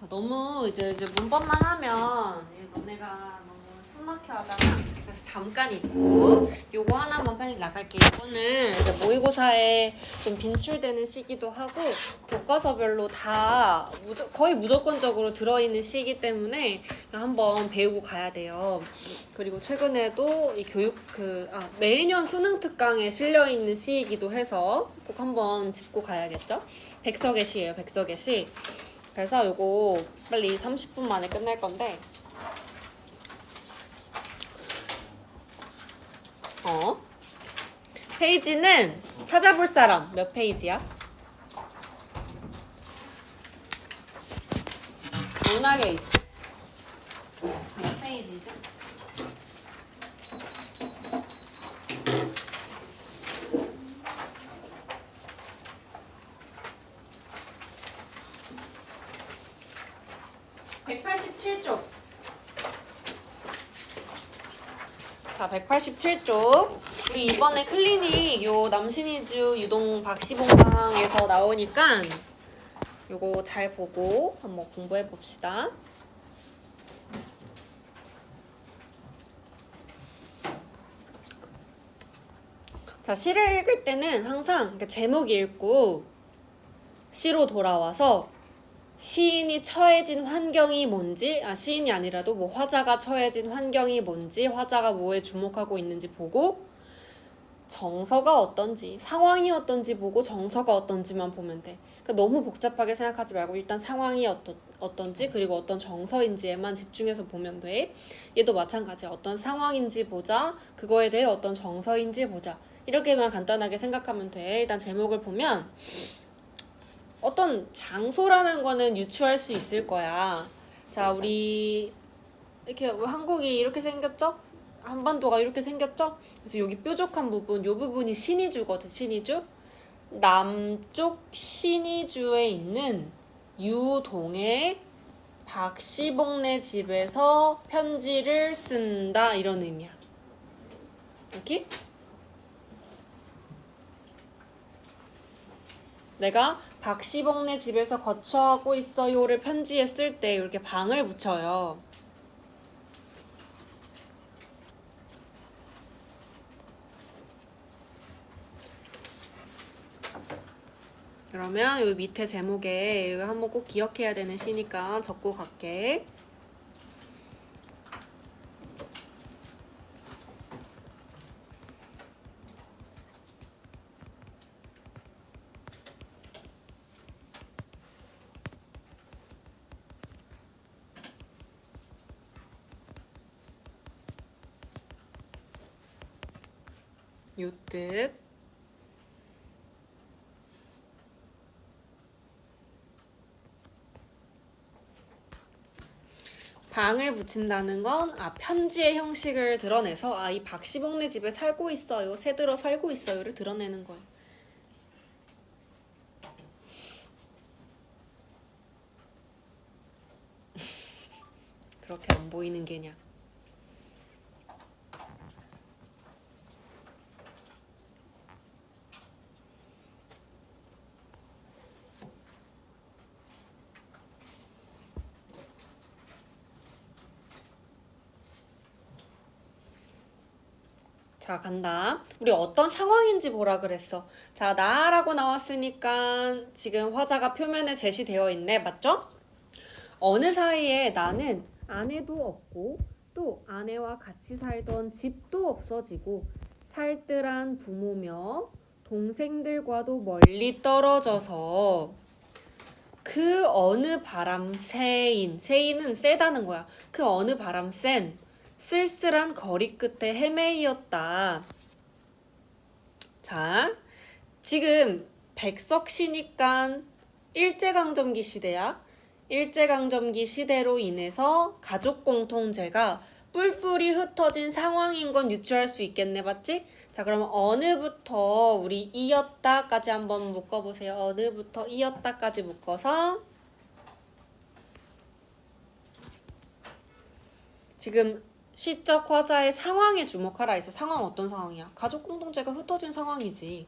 너무 이제 문법만 하면 너네가 너무 숨막혀 하다가 그래서 잠깐 있고 요거 하나만 빨리 나갈게. 이거는 이제 모의고사에 좀 빈출되는 시기도 하고 교과서별로 다 거의 무조건적으로 들어있는 시기 때문에 한번 배우고 가야 돼요. 그리고 최근에도 이 매년 수능 특강에 실려 있는 시이기도 해서 꼭 한번 짚고 가야겠죠. 백석의 시예요. 백석의 시. 그래서 요거 빨리 30분 만에 끝낼 건데 페이지는 찾아볼 사람 몇 페이지야? 문학에 있어. 몇 페이지죠? 자, 187쪽. 우리 이번에 클리닉 요 남신이주 유동 박시봉강에서 나오니까 요거 잘 보고 한번 공부해 봅시다. 자, 시를 읽을 때는 항상 제목 읽고 시로 돌아와서 시인이 처해진 환경이 뭔지, 시인이 아니라도 뭐 화자가 처해진 환경이 뭔지, 화자가 뭐에 주목하고 있는지 보고 정서가 어떤지, 상황이 어떤지 보고 정서가 어떤지만 보면 돼. 그러니까 너무 복잡하게 생각하지 말고 일단 상황이 어떤지 그리고 어떤 정서인지에만 집중해서 보면 돼. 얘도 마찬가지야. 어떤 상황인지 보자. 그거에 대해 어떤 정서인지 보자. 이렇게만 간단하게 생각하면 돼. 일단 제목을 보면 어떤 장소라는 거는 유추할 수 있을 거야. 자, 우리 이렇게 한국이 이렇게 생겼죠? 한반도가 이렇게 생겼죠? 그래서 여기 뾰족한 부분, 요 부분이 신의주거든. 신의주. 남쪽 신의주에 있는 유동의 박시봉네 집에서 편지를 쓴다, 이런 의미야. 이렇게? 내가 박시봉네 집에서 거처하고 있어요를 편지에 쓸 때 이렇게 방을 붙여요. 그러면 여기 밑에 제목에 이거 한번 꼭 기억해야 되는 시니까 적고 갈게. 요 뜻. 방을 붙인다는 건 편지의 형식을 드러내서 이 박시봉네 집에 살고 있어요, 새들어 살고 있어요를 드러내는 거예요. 그렇게 안 보이는 게냐. 자, 간다. 우리 어떤 상황인지 보라 그랬어. 자, 나라고 나왔으니까 지금 화자가 표면에 제시되어 있네. 맞죠? 어느 사이에 나는 아내도 없고 또 아내와 같이 살던 집도 없어지고 살뜰한 부모며 동생들과도 멀리 떨어져서 그 어느 바람 새인은 세다는 거야. 그 어느 바람 센 쓸쓸한 거리 끝에 헤매이었다. 자, 지금 백석시니까 일제강점기 시대야. 일제강점기 시대로 인해서 가족 공통제가 뿔뿔이 흩어진 상황인 건 유추할 수 있겠네, 맞지? 자, 그러면 어느부터 우리 이었다까지 한번 묶어보세요. 어느부터 이었다까지 묶어서 지금 시적 화자의 상황에 주목하라 해서 상황 어떤 상황이야? 가족 공동체가 흩어진 상황이지.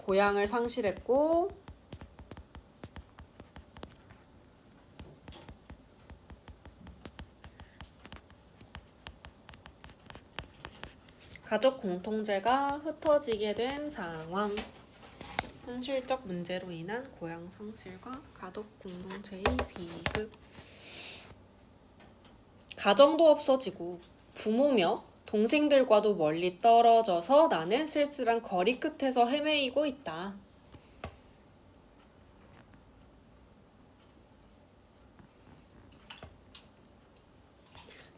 고향을 상실했고 가족 공통체가 흩어지게 된 상황. 현실적 문제로 인한 고향 상실과 가족 공동체의 비극. 가정도 없어지고 부모며 동생들과도 멀리 떨어져서 나는 쓸쓸한 거리 끝에서 헤매이고 있다.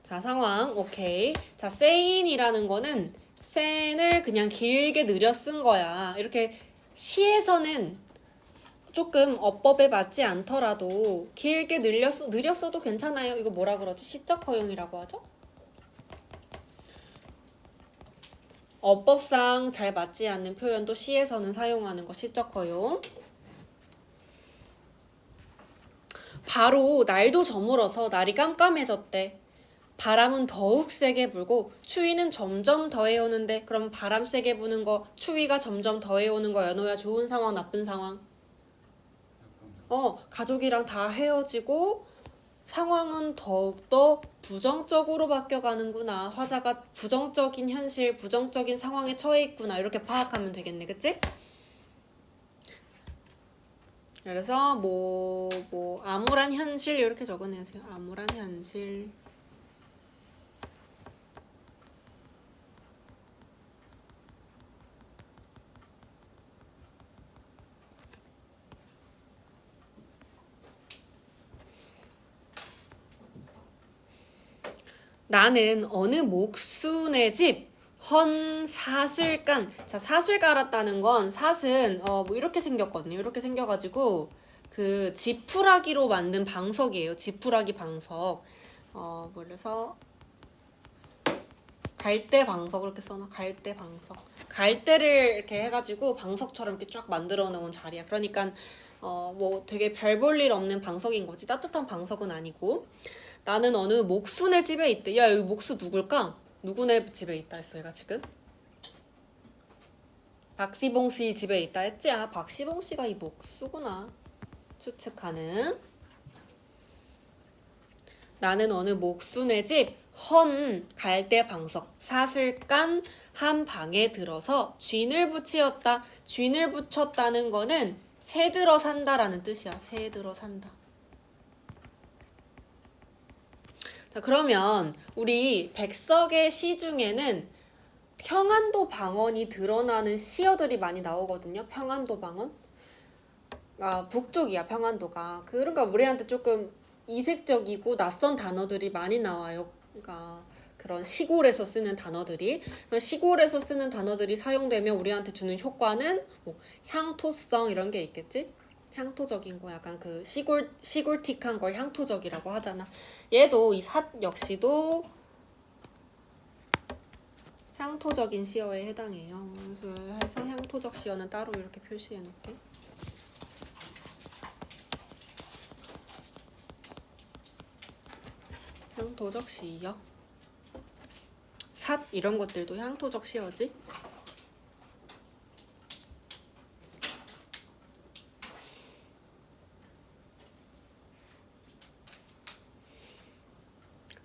자, 상황 오케이. 자, 세인이라는 거는 센을 그냥 길게 느려 쓴 거야. 이렇게 시에서는 조금 어법에 맞지 않더라도 길게 느렸어도 괜찮아요. 이거 뭐라 그러지? 시적 허용이라고 하죠? 어법상 잘 맞지 않는 표현도 시에서는 사용하는 거 시적 허용. 바로 날도 저물어서 날이 깜깜해졌대. 바람은 더욱 세게 불고 추위는 점점 더해오는데, 그럼 바람 세게 부는 거, 추위가 점점 더해오는 거 연호야 좋은 상황 나쁜 상황? 가족이랑 다 헤어지고 상황은 더욱더 부정적으로 바뀌어가는구나. 화자가 부정적인 현실, 부정적인 상황에 처해 있구나. 이렇게 파악하면 되겠네. 그치? 그래서 암울한 현실 이렇게 적어내요. 암울한 현실. 나는 어느 목순의 집 헌 사슬 깐. 자, 사슬 깔았다는 건, 삿은 이렇게 생겼거든요. 이렇게 생겨가지고 그 지푸라기로 만든 방석이에요. 지푸라기 방석. 그래서 갈대 방석 이렇게 써놔. 갈대 방석. 갈대를 이렇게 해가지고 방석처럼 이렇게 쫙 만들어 놓은 자리야. 그러니까 되게 별 볼 일 없는 방석인 거지. 따뜻한 방석은 아니고. 나는 어느 목순의 집에 있대. 야, 여기 목수 누굴까? 누구네 집에 있다 했어, 얘가 지금? 박시봉 씨 집에 있다 했지? 아, 박시봉 씨가 이 목수구나. 추측하는. 나는 어느 목순의 집 헌 갈대 방석 사슬 깐 한 방에 들어서 쥔을 붙이었다. 쥔을 붙였다는 거는 새 들어 산다라는 뜻이야. 새 들어 산다. 자, 그러면 우리 백석의 시 중에는 평안도 방언이 드러나는 시어들이 많이 나오거든요. 평안도 방언. 북쪽이야, 평안도가. 그러니까 우리한테 조금 이색적이고 낯선 단어들이 많이 나와요. 그러니까 그런 시골에서 쓰는 단어들이. 시골에서 쓰는 단어들이 사용되면 우리한테 주는 효과는 향토성 이런 게 있겠지? 향토적인 거, 약간 그 시골틱한 걸 향토적이라고 하잖아. 얘도 이 삿 역시도 향토적인 시어에 해당해요. 그래서 해서 향토적 시어는 따로 이렇게 표시해 놓을게. 향토적 시어. 삿 이런 것들도 향토적 시어지.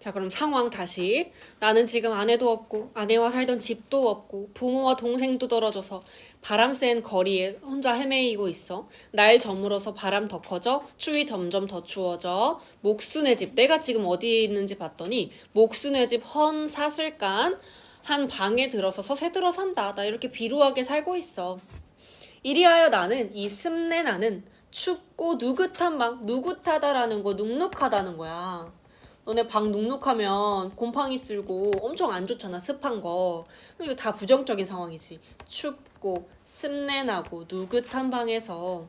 자, 그럼 상황 다시. 나는 지금 아내도 없고 아내와 살던 집도 없고 부모와 동생도 떨어져서 바람 센 거리에 혼자 헤매이고 있어. 날 저물어서 바람 더 커져. 추위 점점 더 추워져. 목순의 집. 내가 지금 어디에 있는지 봤더니 목순의 집 헌 사슬 깐 한 방에 들어서서 새들어 산다. 나 이렇게 비루하게 살고 있어. 이리하여 나는 이 습내 나는 춥고 누긋한 방. 누긋하다라는 거 눅눅하다는 거야. 너네 방 눅눅하면 곰팡이 쓸고 엄청 안 좋잖아, 습한 거. 이거 다 부정적인 상황이지. 춥고 습내나고 누긋한 방에서,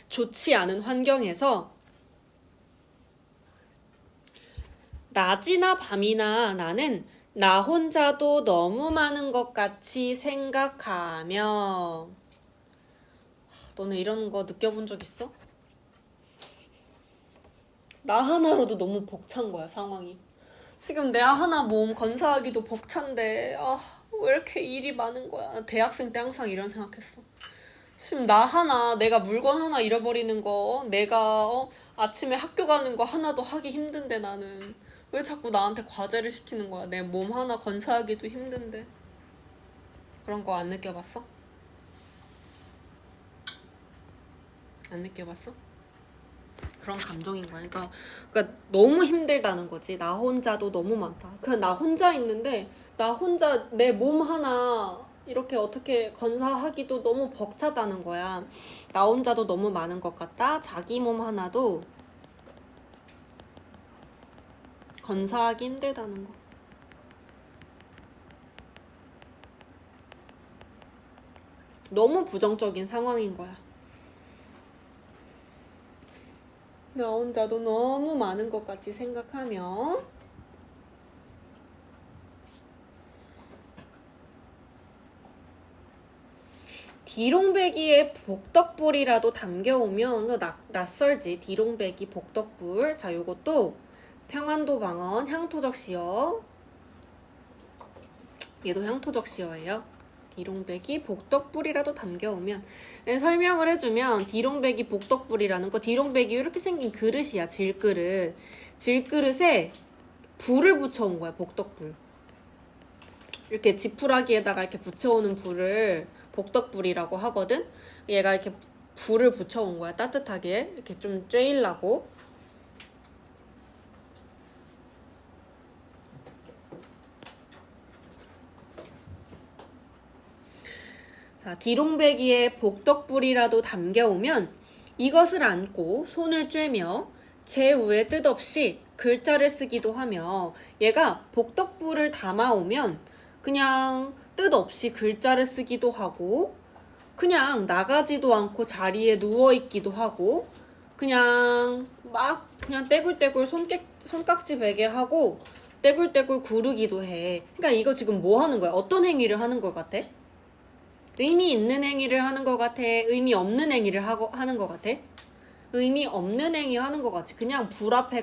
좋지 않은 환경에서 낮이나 밤이나 나는 나 혼자도 너무 많은 것 같이 생각하며. 너네 이런 거 느껴본 적 있어? 나 하나로도 너무 벅찬 거야, 상황이. 지금 내 하나 몸 건사하기도 벅찬데 왜 이렇게 일이 많은 거야. 나 대학생 때 항상 이런 생각했어. 지금 나 하나, 내가 물건 하나 잃어버리는 거, 내가 아침에 학교 가는 거 하나도 하기 힘든데 나는 왜 자꾸 나한테 과제를 시키는 거야. 내 몸 하나 건사하기도 힘든데. 그런 거 안 느껴봤어? 안 느껴봤어? 그런 감정인 거야. 그러니까 너무 힘들다는 거지. 나 혼자도 너무 많다. 그냥 나 혼자 있는데 나 혼자 내 몸 하나 이렇게 어떻게 건사하기도 너무 벅차다는 거야. 나 혼자도 너무 많은 것 같다. 자기 몸 하나도 건사하기 힘들다는 거. 너무 부정적인 상황인 거야. 나 혼자도 너무 많은 것 같이 생각하면 디롱배기에 복덕불이라도 담겨오면 낯설지. 디롱배기 복덕불. 자, 요것도 평안도 방언 향토적 시어. 얘도 향토적 시어예요. 디롱배기 복덕불이라도 담겨오면. 설명을 해주면 디롱배기 복덕불이라는 거, 디롱배기 이렇게 생긴 그릇이야. 질그릇. 질그릇에 불을 붙여온 거야. 복덕불. 이렇게 지푸라기에다가 이렇게 붙여오는 불을 복덕불이라고 하거든. 얘가 이렇게 불을 붙여온 거야. 따뜻하게 이렇게 좀 쬐일라고. 자, 디롱배기에 복덕불이라도 담겨오면 이것을 안고 손을 쬐며 제 위에 뜻없이 글자를 쓰기도 하며, 얘가 복덕불을 담아오면 그냥 뜻없이 글자를 쓰기도 하고, 그냥 나가지도 않고 자리에 누워있기도 하고, 그냥 막 그냥 떼굴떼굴 손깍지 베게 하고 떼굴떼굴 구르기도 해. 그러니까 이거 지금 뭐 하는 거야? 어떤 행위를 하는 것 같아? 의미 있는 행위를 하는 것 같아? 의미 없는 행위를 하는 것 같아? 의미 없는 행위 하는 것 같지. 그냥 불 앞에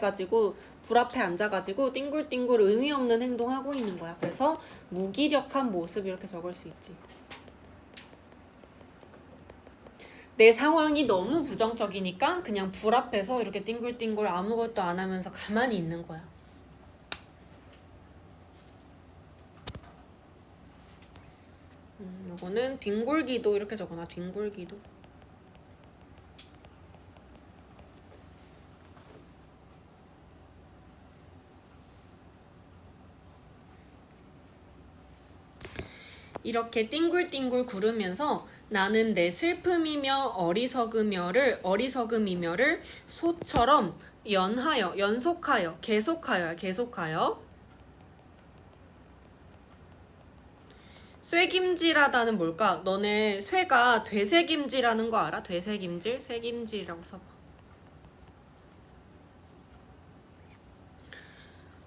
앉아가지고 띵굴띵굴 의미 없는 행동하고 있는 거야. 그래서 무기력한 모습 이렇게 적을 수 있지. 내 상황이 너무 부정적이니까 그냥 불 앞에서 이렇게 띵굴띵굴 아무것도 안 하면서 가만히 있는 거야. 요거는 뒹굴기도 이렇게 적어놔. 뒹굴기도. 이렇게 띵굴띵굴 구르면서 나는 내 슬픔이며 어리석음이며를 소처럼 연속하여 계속하여 쇠김질하다는 뭘까? 너네 쇠가 되새김질하는 거 알아? 되새김질? 새김질이라고 써봐.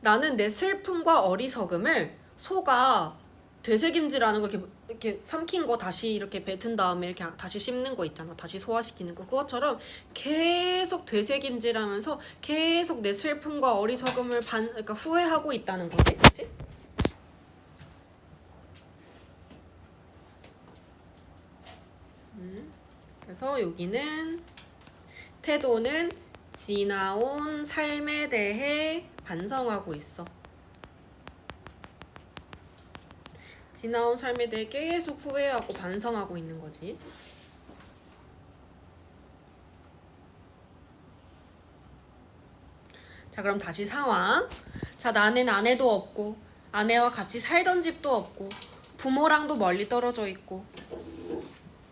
나는 내 슬픔과 어리석음을 소가 되새김질하는 거 이렇게 삼킨 거 다시 이렇게 뱉은 다음에 이렇게 다시 씹는 거 있잖아. 다시 소화시키는 거. 그것처럼 계속 되새김질하면서 계속 내 슬픔과 어리석음을 그러니까 후회하고 있다는 거지. 그치? 그래서 여기는 태도는 지나온 삶에 대해 반성하고 있어. 지나온 삶에 대해 계속 후회하고 반성하고 있는 거지. 자, 그럼 다시 상황. 자, 나는 아내도 없고 아내와 같이 살던 집도 없고 부모랑도 멀리 떨어져 있고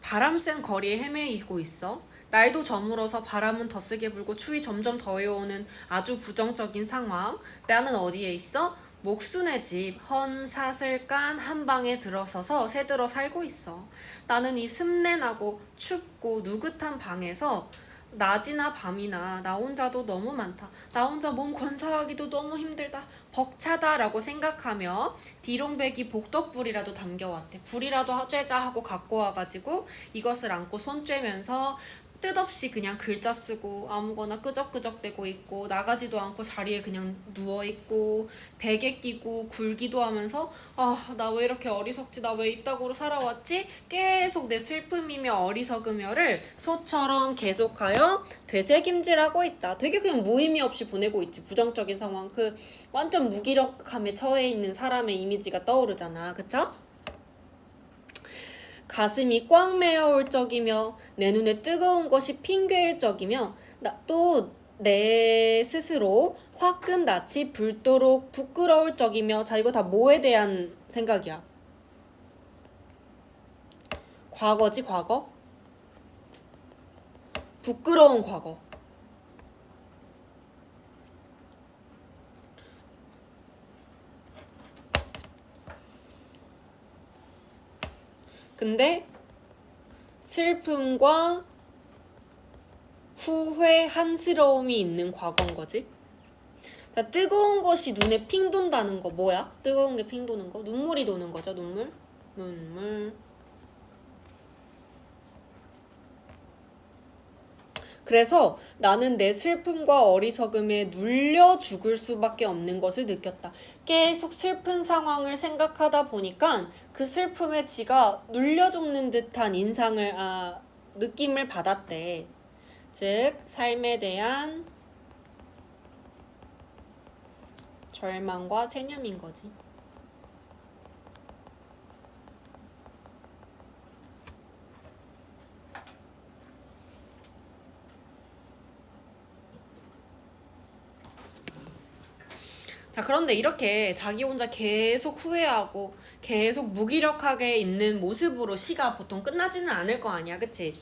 바람 센 거리에 헤매이고 있어. 날도 저물어서 바람은 더 세게 불고 추위 점점 더해오는 아주 부정적인 상황. 나는 어디에 있어? 목순의 집 헌사슬간 한방에 들어서서 새들어 살고 있어. 나는 이 습내나고 춥고 누긋한 방에서 낮이나 밤이나 나 혼자도 너무 많다. 나 혼자 몸 건사하기도 너무 힘들다. 벅차다 라고 생각하며 디롱배기 복덕불이라도 담겨왔대. 불이라도 쬐자 하고 갖고 와가지고 이것을 안고 손 쬐면서 뜻없이 그냥 글자 쓰고 아무거나 끄적끄적대고 있고 나가지도 않고 자리에 그냥 누워있고 베개 끼고 굴기도 하면서 아, 나 왜 이렇게 어리석지? 나 왜 이따구로 살아왔지? 계속 내 슬픔이며 어리석으며를 소처럼 계속하여 되새김질하고 있다. 되게 그냥 무의미 없이 보내고 있지. 부정적인 상황. 그 완전 무기력함에 처해 있는 사람의 이미지가 떠오르잖아. 그쵸? 가슴이 꽉 메어올 적이며 내 눈에 뜨거운 것이 핑계일 적이며 또 내 스스로 화끈 낯이 붉도록 부끄러울 적이며. 자, 이거 다 뭐에 대한 생각이야? 과거지, 과거? 부끄러운 과거. 근데 슬픔과 후회, 한스러움이 있는 과거인 거지. 자, 뜨거운 것이 눈에 핑 돈다는 거 뭐야? 뜨거운 게 핑 도는 거? 눈물이 도는 거죠, 눈물. 그래서 나는 내 슬픔과 어리석음에 눌려 죽을 수밖에 없는 것을 느꼈다. 계속 슬픈 상황을 생각하다 보니까 그 슬픔에 지가 눌려 죽는 듯한 느낌을 받았대. 즉, 삶에 대한 절망과 체념인 거지. 자, 그런데 이렇게 자기 혼자 계속 후회하고 계속 무기력하게 있는 모습으로 시가 보통 끝나지는 않을 거 아니야, 그치?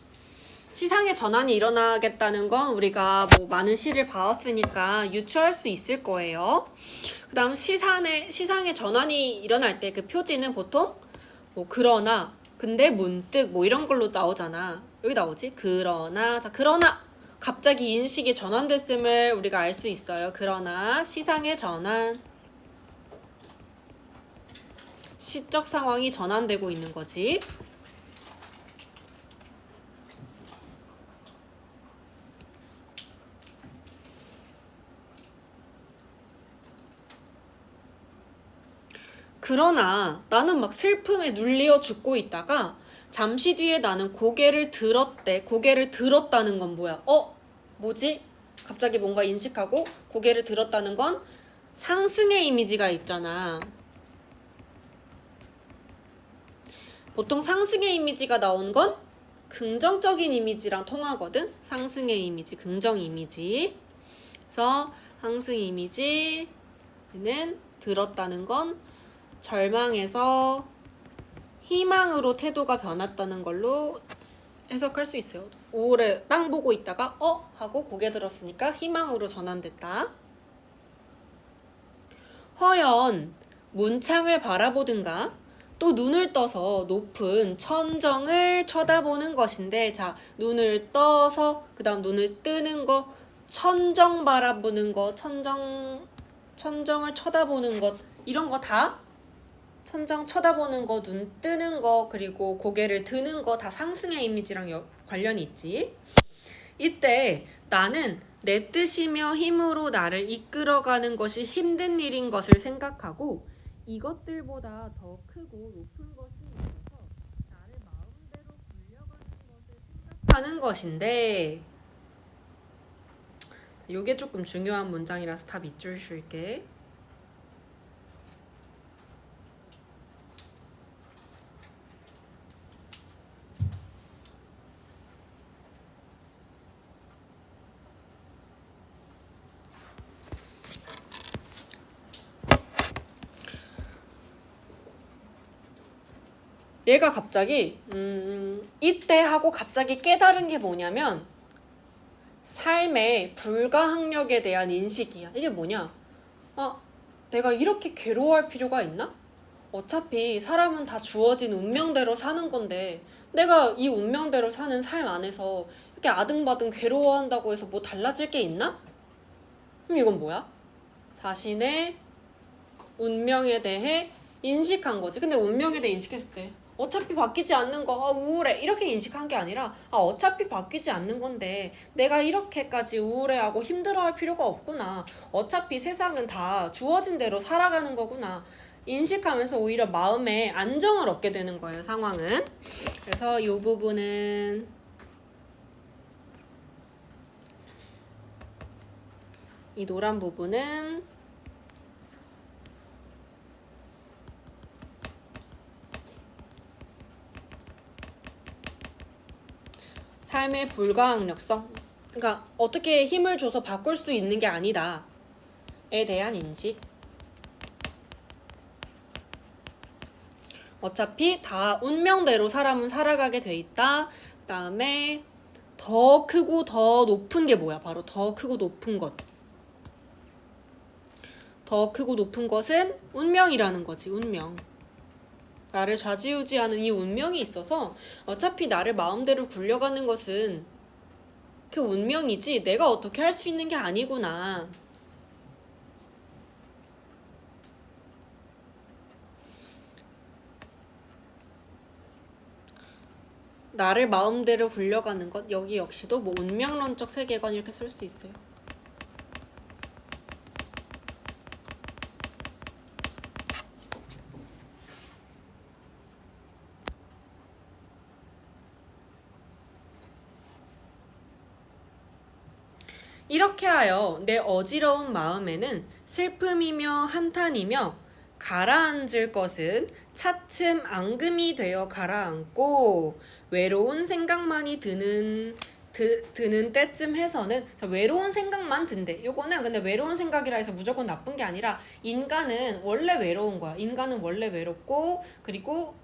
시상의 전환이 일어나겠다는 건 우리가 뭐 많은 시를 봐왔으니까 유추할 수 있을 거예요. 그 다음 시상의 전환이 일어날 때 그 표지는 보통 뭐 그러나, 근데 문득 뭐 이런 걸로 나오잖아. 여기 나오지? 그러나. 자, 그러나 갑자기 인식이 전환됐음을 우리가 알 수 있어요. 그러나 시상의 전환, 시적 상황이 전환되고 있는 거지. 그러나 나는 막 슬픔에 눌려 죽고 있다가 잠시 뒤에 나는 고개를 들었대. 고개를 들었다는 건 뭐야? 뭐지? 갑자기 뭔가 인식하고 고개를 들었다는 건 상승의 이미지가 있잖아. 보통 상승의 이미지가 나온 건 긍정적인 이미지랑 통하거든. 상승의 이미지, 긍정 이미지. 그래서 상승 이미지는 들었다는 건 절망에서 희망으로 태도가 변했다는 걸로 해석할 수 있어요. 우울에 땅 보고 있다가 하고 고개 들었으니까 희망으로 전환됐다. 허연 문창을 바라보든가 또 눈을 떠서 높은 천정을 쳐다보는 것인데, 자, 눈을 떠서 그 다음 눈을 뜨는 거, 천정 바라보는 거, 천정을 쳐다보는 것, 이런 거 다 천정 쳐다보는 거, 눈 뜨는 거, 그리고 고개를 드는 거 다 상승의 이미지랑 관련이 있지. 이때 나는 내 뜻이며 힘으로 나를 이끌어가는 것이 힘든 일인 것을 생각하고 이것들보다 더 크고 높은 것이 있어서 나를 마음대로 굴려가는 것을 생각하는 것인데, 이게 조금 중요한 문장이라서 다 밑줄 쉴게. 얘가 갑자기 이때 하고 갑자기 깨달은 게 뭐냐면 삶의 불가항력에 대한 인식이야. 이게 뭐냐? 내가 이렇게 괴로워할 필요가 있나? 어차피 사람은 다 주어진 운명대로 사는 건데 내가 이 운명대로 사는 삶 안에서 이렇게 아등바등 괴로워한다고 해서 뭐 달라질 게 있나? 그럼 이건 뭐야? 자신의 운명에 대해 인식한 거지. 근데 운명에 대해 인식했을 때 어차피 바뀌지 않는 거 우울해 이렇게 인식한 게 아니라 어차피 바뀌지 않는 건데 내가 이렇게까지 우울해하고 힘들어할 필요가 없구나. 어차피 세상은 다 주어진 대로 살아가는 거구나. 인식하면서 오히려 마음에 안정을 얻게 되는 거예요, 상황은. 그래서 이 부분은 이 노란 부분은 삶의 불가항력성. 그러니까 어떻게 힘을 줘서 바꿀 수 있는 게 아니다에 대한 인식. 어차피 다 운명대로 사람은 살아가게 돼 있다. 그 다음에 더 크고 더 높은 게 뭐야? 바로 더 크고 높은 것. 더 크고 높은 것은 운명이라는 거지, 운명. 나를 좌지우지하는 이 운명이 있어서 어차피 나를 마음대로 굴려가는 것은 그 운명이지 내가 어떻게 할 수 있는 게 아니구나. 나를 마음대로 굴려가는 것, 여기 역시도 뭐 운명론적 세계관 이렇게 쓸 수 있어요. 이렇게 하여 내 어지러운 마음에는 슬픔이며 한탄이며 가라앉을 것은 차츰 앙금이 되어 가라앉고 외로운 생각만이 드는 때쯤 해서는 외로운 생각만 든대. 요거는 근데 외로운 생각이라 해서 무조건 나쁜 게 아니라 인간은 원래 외로운 거야. 인간은 원래 외롭고 그리고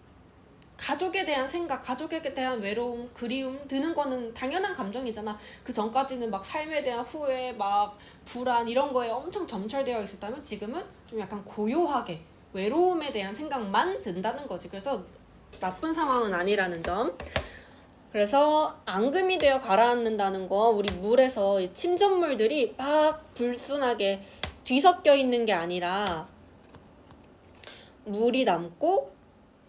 가족에 대한 생각, 가족에 대한 외로움, 그리움 드는 거는 당연한 감정이잖아. 그 전까지는 막 삶에 대한 후회, 막 불안 이런 거에 엄청 점철되어 있었다면 지금은 좀 약간 고요하게 외로움에 대한 생각만 든다는 거지. 그래서 나쁜 상황은 아니라는 점. 그래서 앙금이 되어 가라앉는다는 거, 우리 물에서 이 침전물들이 막 불순하게 뒤섞여 있는 게 아니라 물이 남고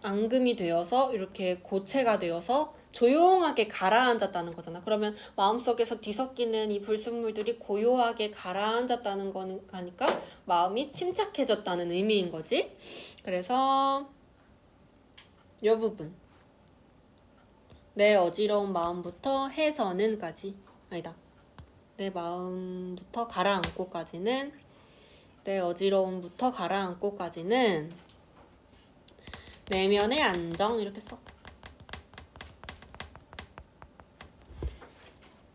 앙금이 되어서 이렇게 고체가 되어서 조용하게 가라앉았다는 거잖아. 그러면 마음속에서 뒤섞이는 이 불순물들이 고요하게 가라앉았다는 거는 하니까 마음이 침착해졌다는 의미인 거지. 그래서 이 부분, 내 어지러운 마음부터 해서는까지, 아니다, 내 마음부터 가라앉고까지는, 내 어지러움부터 가라앉고까지는 내면의 안정 이렇게 써.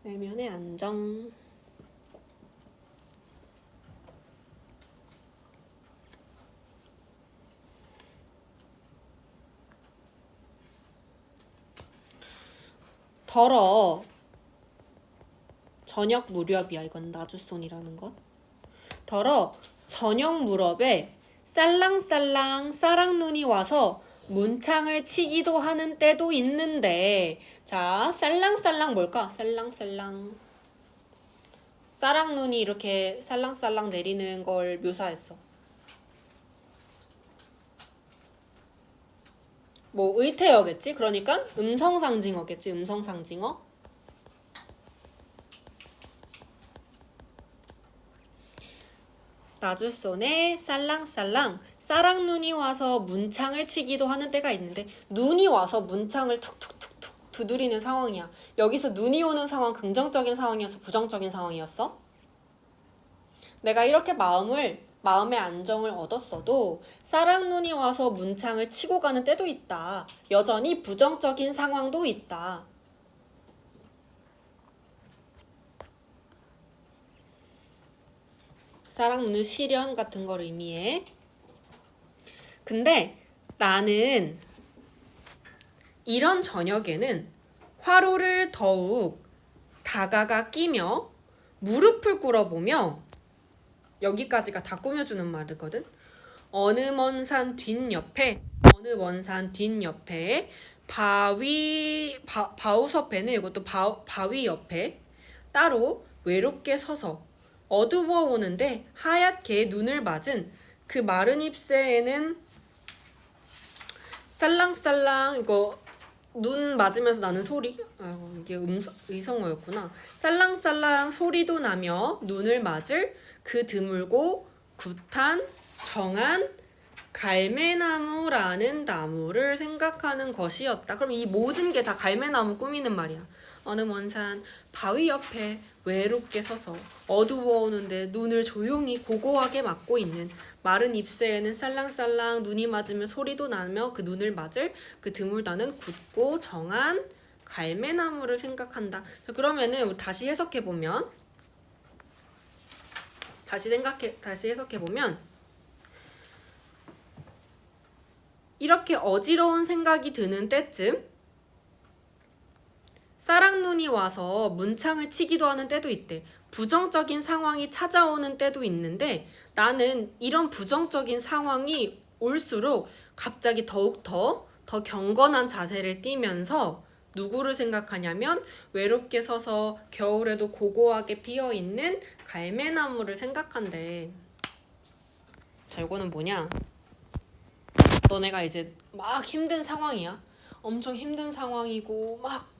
내면의 안정. 덜어. 저녁 무렵이야. 이건 나주손이라는 것. 덜어 저녁 무렵에 살랑살랑 싸랑눈이 와서 문창을 치기도 하는 때도 있는데, 자, 살랑살랑 뭘까? 살랑살랑. 싸랑눈이 이렇게 살랑살랑 내리는 걸 묘사했어. 뭐 의태어겠지? 그러니까 음성상징어겠지? 음성상징어. 나주손에 살랑살랑 싸랑눈이 와서 문창을 치기도 하는 때가 있는데, 눈이 와서 문창을 툭툭툭툭 두드리는 상황이야. 여기서 눈이 오는 상황 긍정적인 상황이었어? 부정적인 상황이었어? 내가 이렇게 마음의 안정을 얻었어도 싸랑눈이 와서 문창을 치고 가는 때도 있다. 여전히 부정적인 상황도 있다. 싸랑눈은 시련 같은 걸 의미해. 근데 나는 이런 저녁에는 화로를 더욱 다가가 끼며 무릎을 꿇어보며, 여기까지가 다 꾸며주는 말이거든. 어느 먼 산 뒷옆에 바우섭에는 이것도 바위 옆에 따로 외롭게 서서 어두워 오는데 하얗게 눈을 맞은 그 마른 잎새에는 살랑살랑 이거 눈 맞으면서 나는 소리. 아이고 이게 의성어였구나. 살랑살랑 소리도 나며 눈을 맞을 그 드물고 굿한 정한 갈매나무라는 나무를 생각하는 것이었다. 그럼 이 모든 게 다 갈매나무 꾸미는 말이야. 어느 먼 산 바위 옆에 외롭게 서서 어두워오는데 눈을 조용히 고고하게 맞고 있는 마른 잎새에는 살랑살랑 눈이 맞으며 소리도 나며 그 눈을 맞을 그 드물다는 굳고 정한 갈매나무를 생각한다. 자, 그러면은 우리 다시 해석해 보면 다시 해석해 보면 이렇게 어지러운 생각이 드는 때쯤 싸락눈이 와서 문창을 치기도 하는 때도 있대. 부정적인 상황이 찾아오는 때도 있는데 나는 이런 부정적인 상황이 올수록 갑자기 더욱 더 경건한 자세를 띠면서 누구를 생각하냐면 외롭게 서서 겨울에도 고고하게 피어있는 갈매나무를 생각한대. 자, 이거는 뭐냐? 너네가 이제 막 힘든 상황이야. 엄청 힘든 상황이고 막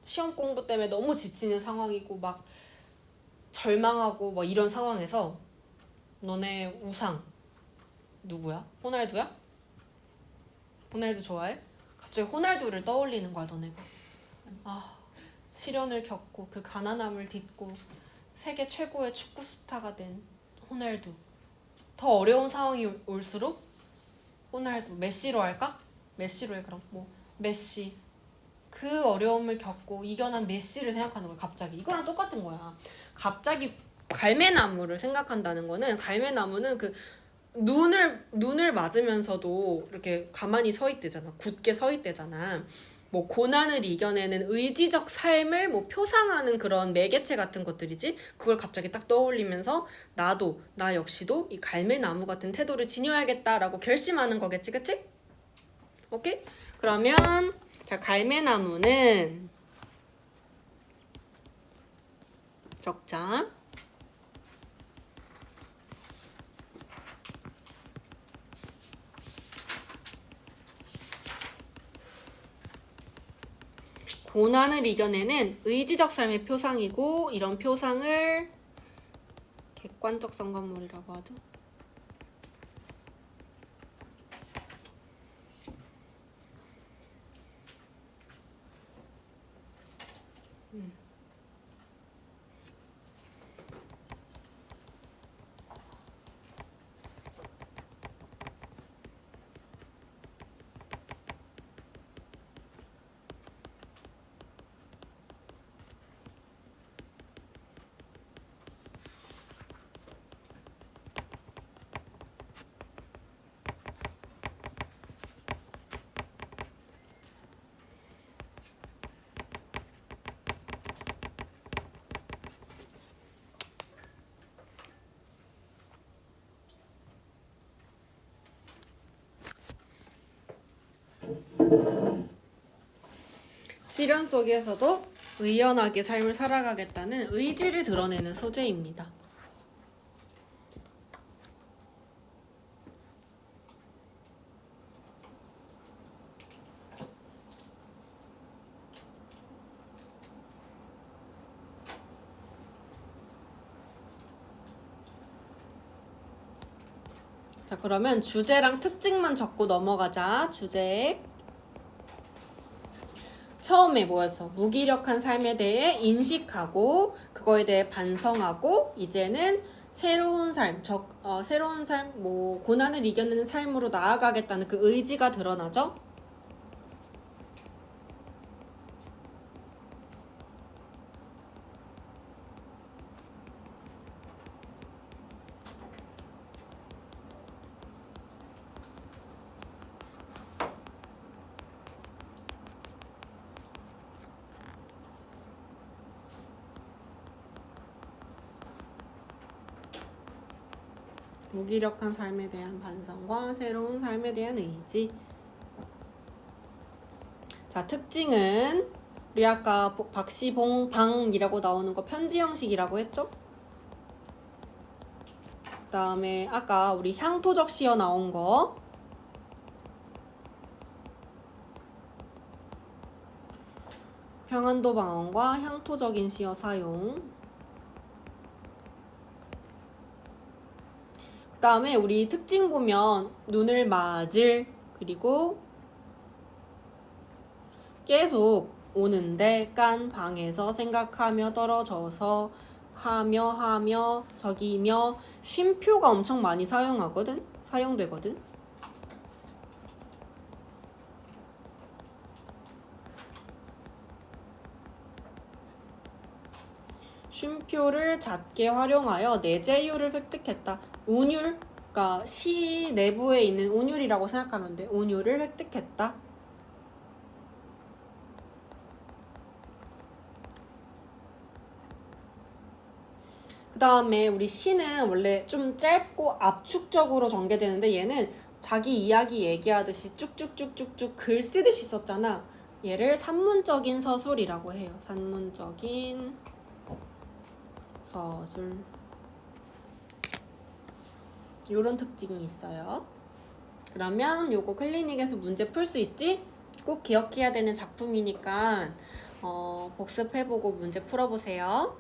시험 공부 때문에 너무 지치는 상황이고 막 절망하고 막 이런 상황에서 너네 우상 누구야? 호날두야? 호날두 좋아해? 갑자기 호날두를 떠올리는 거야 너네가. 아, 시련을 겪고 그 가난함을 딛고 세계 최고의 축구 스타가 된 호날두. 더 어려운 상황이 올수록 호날두, 메시로 할까? 메시로 해 그럼. 뭐 메시. 그 어려움을 겪고 이겨낸 메시를 생각하는 거야 갑자기. 이거랑 똑같은 거야. 갑자기 갈매나무를 생각한다는 거는, 갈매나무는 그 눈을 맞으면서도 이렇게 가만히 서 있대잖아. 굳게 서 있대잖아. 뭐 고난을 이겨내는 의지적 삶을 뭐 표상하는 그런 매개체 같은 것들이지. 그걸 갑자기 딱 떠올리면서 나 역시도 이 갈매나무 같은 태도를 지녀야겠다라고 결심하는 거겠지, 그치? 오케이? 그러면 자, 갈매나무는 적자. 고난을 이겨내는 의지적 삶의 표상이고, 이런 표상을 객관적 성감놀이라고 하죠. 시련 속에서도 의연하게 삶을 살아가겠다는 의지를 드러내는 소재입니다. 자, 그러면 주제랑 특징만 적고 넘어가자. 주제. 처음에 뭐였어? 무기력한 삶에 대해 인식하고 그거에 대해 반성하고, 이제는 새로운 삶, 뭐 고난을 이겨내는 삶으로 나아가겠다는 그 의지가 드러나죠? 무기력한 삶에 대한 반성과 새로운 삶에 대한 의지. 자, 특징은 우리 아까 박시봉 방이라고 나오는 거 편지 형식이라고 했죠? 그 다음에 아까 우리 향토적 시어 나온 거 평안도 방언과 향토적인 시어 사용. 그 다음에 우리 특징 보면 눈을 맞을, 그리고 계속 오는데 깐 방에서 생각하며 떨어져서 하며 저기며 쉼표가 엄청 많이 사용되거든. 쉼표를 잦게 활용하여 내재율을 획득했다. 운율, 그러니까 시 내부에 있는 운율이라고 생각하면 돼. 운율을 획득했다. 그 다음에 우리 시는 원래 좀 짧고 압축적으로 전개되는데 얘는 자기 이야기 얘기하듯이 쭉쭉쭉쭉쭉 글 쓰듯이 썼잖아. 얘를 산문적인 서술이라고 해요. 산문적인 서술. 이런 특징이 있어요. 그러면 요거 클리닉에서 문제 풀 수 있지? 꼭 기억해야 되는 작품이니까 복습해보고 문제 풀어보세요.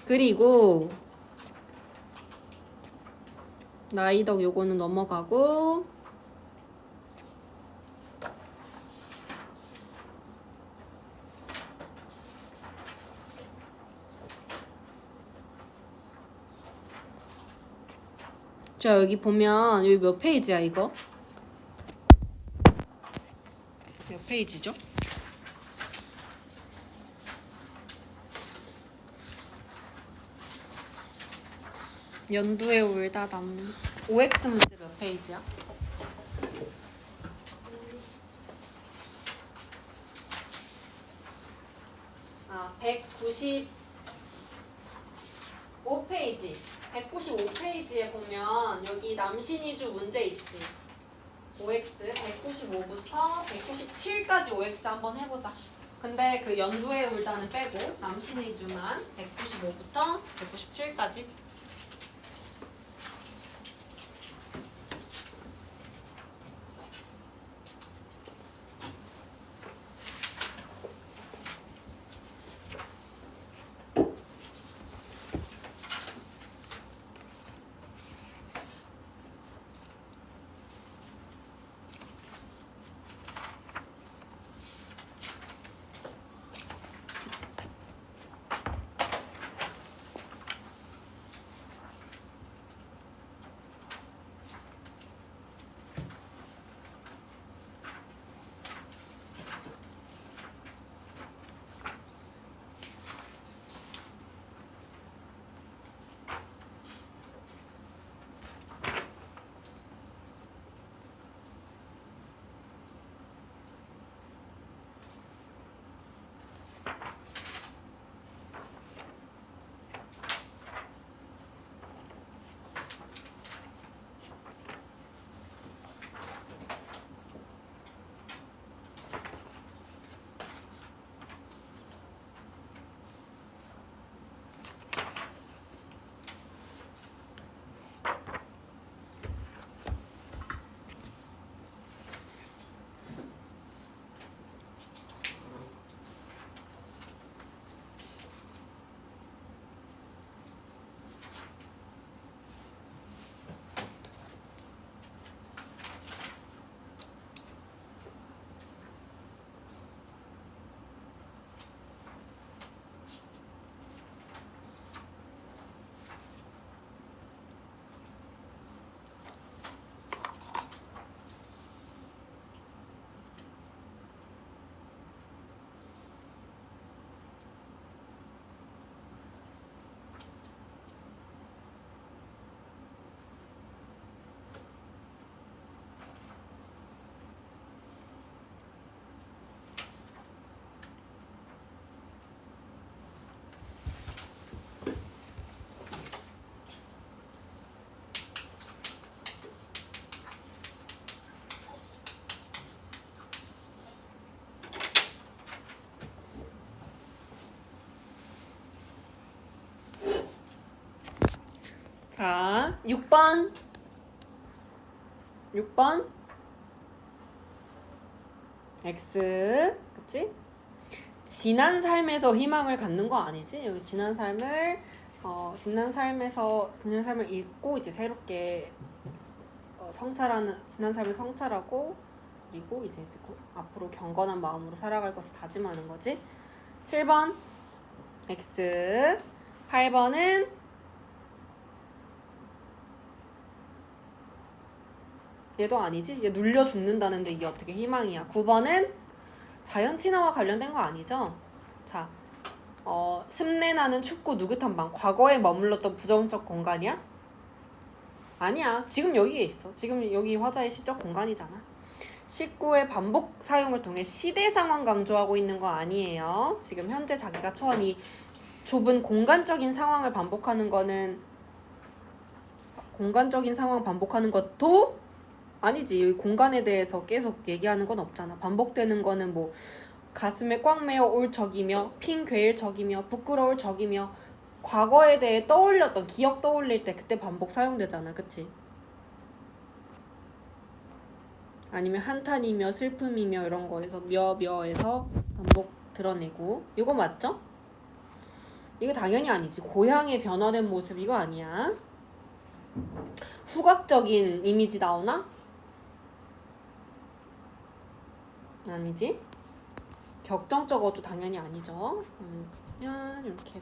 그리고 나이덕 요거는 넘어가고 자 여기 보면 여기 몇 페이지야 이거? 몇 페이지죠? 연두에 울다 남 OX 문제 몇 페이지야? 아 195페이지 195페이지에 보면 여기 남신이주 문제 있지. OX 195부터 197까지 OX 한번 해보자. 근데 그 연두에 울다는 빼고 남신이주만 195부터 197까지. 자, 6번. X. 그치? 지난 삶에서 희망을 갖는 거 아니지? 여기 지난 삶을 지난 삶을 잊고 이제 새롭게 지난 삶을 성찰하고 그리고 이제 앞으로 경건한 마음으로 살아갈 것을 다짐하는 거지. 7번 X. 8번은 얘도 아니지? 얘 눌려 죽는다는데 이게 어떻게 희망이야? 9번은 자연 친화와 관련된 거 아니죠? 자, 습내나는 춥고 누긋한 방. 과거에 머물렀던 부정적 공간이야? 아니야. 지금 여기에 있어. 지금 여기 화자의 시적 공간이잖아. 19의 반복 사용을 통해 시대 상황 강조하고 있는 거 아니에요. 지금 현재 자기가 처한 이 좁은 공간적인 상황을 반복하는 것도 아니지. 여기 공간에 대해서 계속 얘기하는 건 없잖아. 반복되는 거는 뭐 가슴에 꽉 메어 올 적이며 핑 괴일 적이며 부끄러울 적이며 과거에 대해 떠올렸던 기억 떠올릴 때 그때 반복 사용되잖아. 그치? 아니면 한탄이며 슬픔이며 이런 거에서 몇몇에서 반복 드러내고. 이거 맞죠? 이거 당연히 아니지. 고향의 변화된 모습 이거 아니야. 후각적인 이미지 나오나? 아니지. 격정적어도 당연히 아니죠. 이렇게